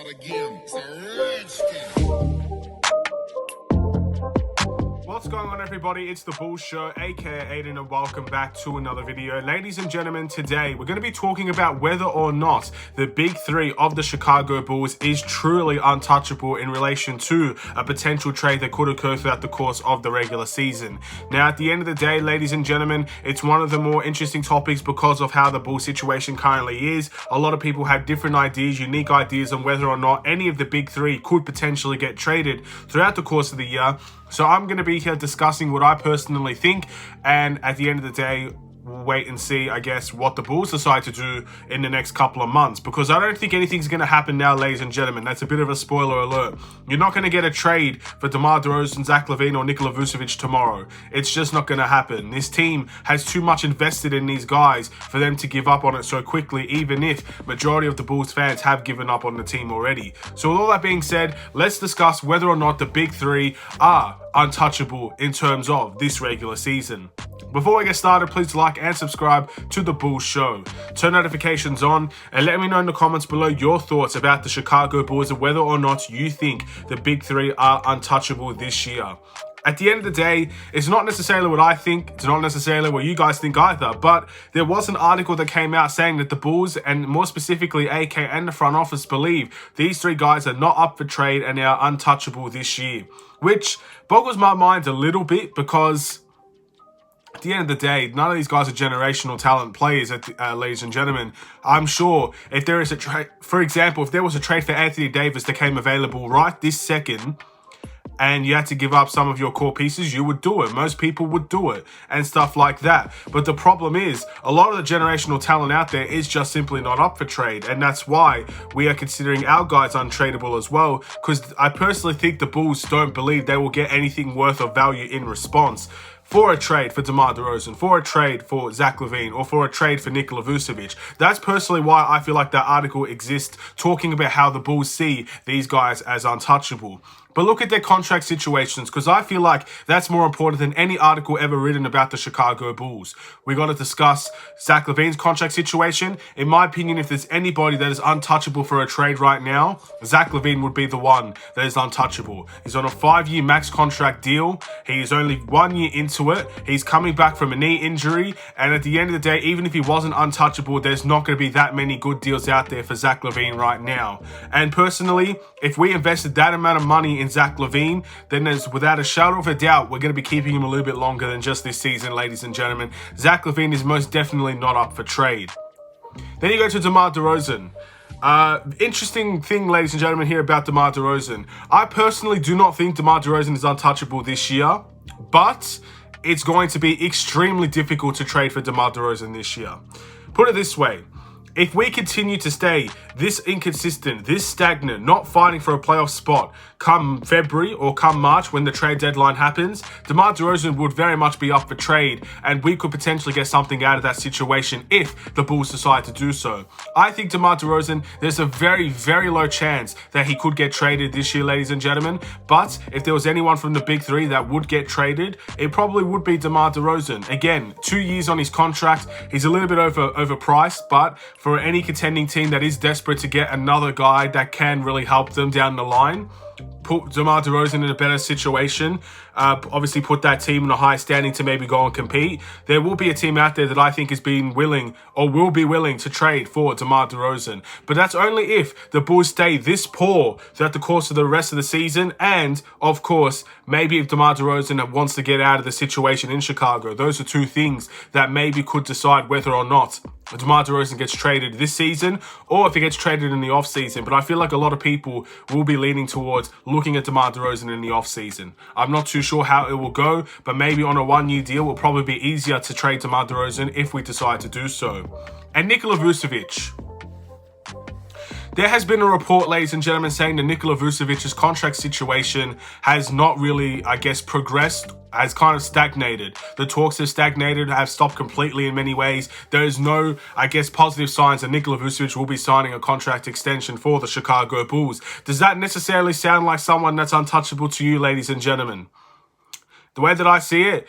start again. It's a redskin. What's going on, everybody? It's the Bulls Show, aka Aiden, and welcome back to another video. Ladies and gentlemen, today we're going to be talking about whether or not the big three of the Chicago Bulls is truly untouchable in relation to a potential trade that could occur throughout the course of the regular season. Now, at the end of the day, ladies and gentlemen, it's one of the more interesting topics because of how the Bulls situation currently is. A lot of people have different ideas, unique ideas on whether or not any of the big three could potentially get traded throughout the course of the year. So I'm going to be here discussing what I personally think, and at the end of the day, we'll wait and see, I guess, what the Bulls decide to do in the next couple of months, because I don't think anything's going to happen now, ladies and gentlemen. That's a bit of a spoiler alert. You're not going to get a trade for DeMar DeRozan, Zach LaVine, or Nikola Vucevic tomorrow. It's just not going to happen. This team has too much invested in these guys for them to give up on it so quickly, even if majority of the Bulls fans have given up on the team already. So with all that being said, let's discuss whether or not the big three are untouchable in terms of this regular season. Before we get started, please like and subscribe to the Bulls Show. Turn notifications on and let me know in the comments below your thoughts about the Chicago Bulls and whether or not you think the big three are untouchable this year. At the end of the day, it's not necessarily what I think, it's not necessarily what you guys think either, but there was an article that came out saying that the Bulls, and more specifically AK and the front office, believe these three guys are not up for trade and they are untouchable this year, which boggles my mind a little bit because at the end of the day, none of these guys are generational talent players, ladies and gentlemen. I'm sure if there is a trade, for example, if there was a trade for Anthony Davis that came available right this second, and you had to give up some of your core pieces, you would do it. Most people would do it and stuff like that. But the problem is, a lot of the generational talent out there is just simply not up for trade. And that's why we are considering our guys untradeable as well. Because I personally think the Bulls don't believe they will get anything worth of value in response for a trade for DeMar DeRozan, for a trade for Zach LaVine, or for a trade for Nikola Vucevic. That's personally why I feel like that article exists, talking about how the Bulls see these guys as untouchable. But look at their contract situations, because I feel like that's more important than any article ever written about the Chicago Bulls. We got to discuss Zach LaVine's contract situation. In my opinion, if there's anybody that is untouchable for a trade right now, Zach LaVine would be the one that is untouchable. He's on a 5-year max contract deal. He is only 1 year into it. He's coming back from a knee injury. And at the end of the day, even if he wasn't untouchable, there's not going to be that many good deals out there for Zach LaVine right now. And personally, if we invested that amount of money in Zach LaVine, then there's without a shadow of a doubt we're going to be keeping him a little bit longer than just this season, ladies and gentlemen. Zach LaVine is most definitely not up for trade. Then you go to DeMar DeRozan. Interesting thing, ladies and gentlemen, here about DeMar DeRozan. I personally do not think DeMar DeRozan is untouchable this year, but it's going to be extremely difficult to trade for DeMar DeRozan this year. Put it this way. If we continue to stay this inconsistent, this stagnant, not fighting for a playoff spot come February or come March when the trade deadline happens, DeMar DeRozan would very much be up for trade, and we could potentially get something out of that situation if the Bulls decide to do so. I think DeMar DeRozan, there's a very, very low chance that he could get traded this year, ladies and gentlemen, but if there was anyone from the big three that would get traded, it probably would be DeMar DeRozan. Again, 2 years on his contract, he's a little bit overpriced, but for any contending team that is desperate to get another guy that can really help them down the line, put DeMar DeRozan in a better situation, obviously put that team in a high standing to maybe go and compete, there will be a team out there that I think is being willing or will be willing to trade for DeMar DeRozan. But that's only if the Bulls stay this poor throughout the course of the rest of the season, and of course, maybe if DeMar DeRozan wants to get out of the situation in Chicago. Those are two things that maybe could decide whether or not DeMar DeRozan gets traded this season or if he gets traded in the offseason. But I feel like a lot of people will be leaning towards looking at DeMar DeRozan in the offseason. I'm not too sure how it will go, but maybe on a 1-year deal will probably be easier to trade DeMar DeRozan if we decide to do so. And Nikola Vucevic. There has been a report, ladies and gentlemen, saying that Nikola Vucevic's contract situation has not really, I guess, progressed, has kind of stagnated. The talks have stagnated, have stopped completely in many ways. There is no, I guess, positive signs that Nikola Vucevic will be signing a contract extension for the Chicago Bulls. Does that necessarily sound like someone that's untouchable to you, ladies and gentlemen? The way that I see it,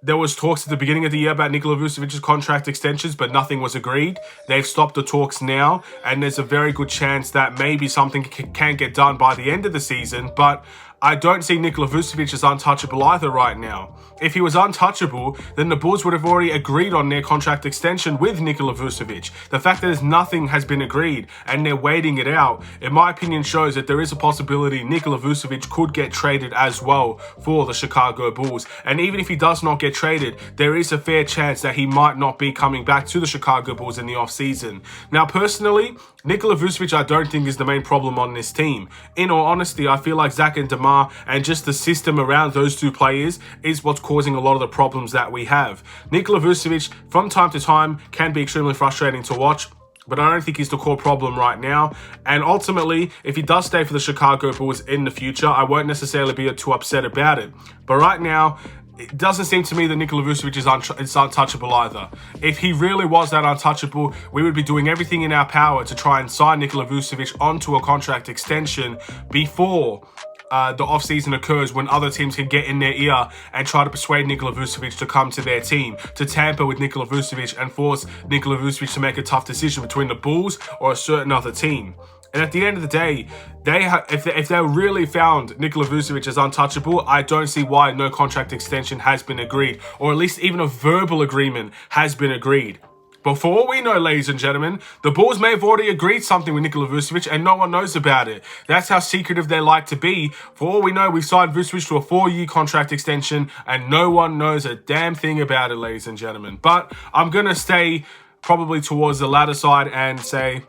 there was talks at the beginning of the year about Nikola Vucevic's contract extensions, but nothing was agreed. They've stopped the talks now, and there's a very good chance that maybe something can get done by the end of the season, but I don't see Nikola Vucevic as untouchable either right now. If he was untouchable, then the Bulls would have already agreed on their contract extension with Nikola Vucevic. The fact that nothing has been agreed and they're waiting it out, in my opinion, shows that there is a possibility Nikola Vucevic could get traded as well for the Chicago Bulls. And even if he does not get traded, there is a fair chance that he might not be coming back to the Chicago Bulls in the offseason. Now, personally, Nikola Vucevic, I don't think is the main problem on this team. In all honesty, I feel like Zach and DeMar and just the system around those two players is what's causing a lot of the problems that we have. Nikola Vucevic, from time to time, can be extremely frustrating to watch, but I don't think he's the core problem right now. And ultimately, if he does stay for the Chicago Bulls in the future, I won't necessarily be too upset about it. But right now, it doesn't seem to me that Nikola Vucevic is untouchable either. If he really was that untouchable, we would be doing everything in our power to try and sign Nikola Vucevic onto a contract extension before the offseason occurs, when other teams can get in their ear and try to persuade Nikola Vucevic to come to their team, to tamper with Nikola Vucevic and force Nikola Vucevic to make a tough decision between the Bulls or a certain other team. And at the end of the day, if they really found Nikola Vucevic as untouchable, I don't see why no contract extension has been agreed, or at least even a verbal agreement has been agreed. But for all we know, ladies and gentlemen, the Bulls may have already agreed something with Nikola Vucevic and no one knows about it. That's how secretive they like to be. For all we know, we've signed Vucevic to a 4-year contract extension and no one knows a damn thing about it, ladies and gentlemen. But I'm going to stay probably towards the latter side and say,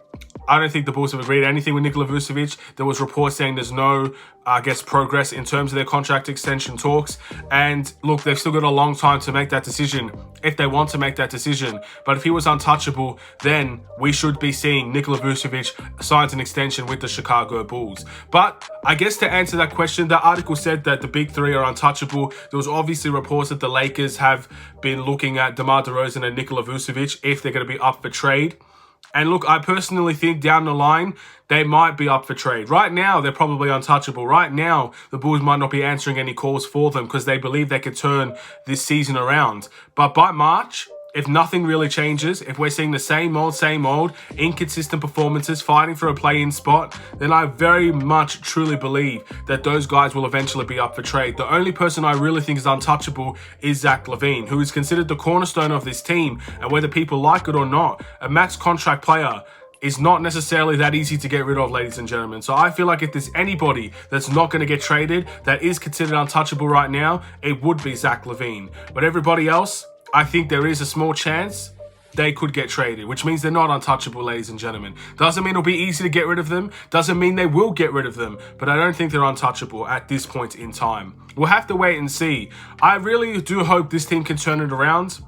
I don't think the Bulls have agreed anything with Nikola Vucevic. There was reports saying there's no, progress in terms of their contract extension talks. And look, they've still got a long time to make that decision if they want to make that decision. But if he was untouchable, then we should be seeing Nikola Vucevic sign an extension with the Chicago Bulls. But I guess to answer that question, the article said that the big three are untouchable. There was obviously reports that the Lakers have been looking at DeMar DeRozan and Nikola Vucevic if they're going to be up for trade. And look, I personally think down the line, they might be up for trade. Right now, they're probably untouchable. Right now, the Bulls might not be answering any calls for them because they believe they could turn this season around. But by March, if nothing really changes, if we're seeing the same old, inconsistent performances, fighting for a play-in spot, then I very much truly believe that those guys will eventually be up for trade. The only person I really think is untouchable is Zach LaVine, who is considered the cornerstone of this team, and whether people like it or not, a max contract player is not necessarily that easy to get rid of, ladies and gentlemen. So I feel like if there's anybody that's not going to get traded, that is considered untouchable right now, it would be Zach LaVine. But everybody else, I think there is a small chance they could get traded, which means they're not untouchable, ladies and gentlemen. Doesn't mean it'll be easy to get rid of them. Doesn't mean they will get rid of them. But I don't think they're untouchable at this point in time. We'll have to wait and see. I really do hope this team can turn it around.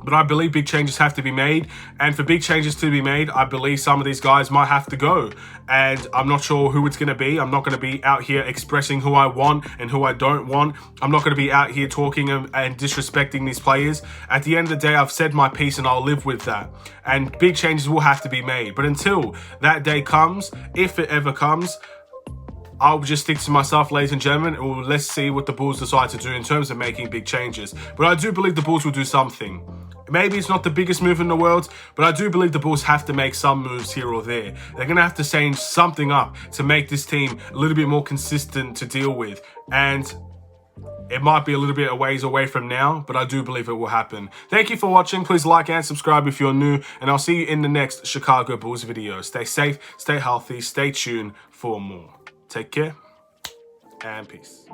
But I believe big changes have to be made. And for big changes to be made, I believe some of these guys might have to go. And I'm not sure who it's going to be. I'm not going to be out here expressing who I want and who I don't want. I'm not going to be out here talking and disrespecting these players. At the end of the day, I've said my piece and I'll live with that. And big changes will have to be made. But until that day comes, if it ever comes, I'll just stick to myself, ladies and gentlemen. Well, let's see what the Bulls decide to do in terms of making big changes. But I do believe the Bulls will do something. Maybe it's not the biggest move in the world, but I do believe the Bulls have to make some moves here or there. They're going to have to change something up to make this team a little bit more consistent to deal with. And it might be a little bit a ways away from now, but I do believe it will happen. Thank you for watching. Please like and subscribe if you're new, and I'll see you in the next Chicago Bulls video. Stay safe, stay healthy, stay tuned for more. Take care, and peace.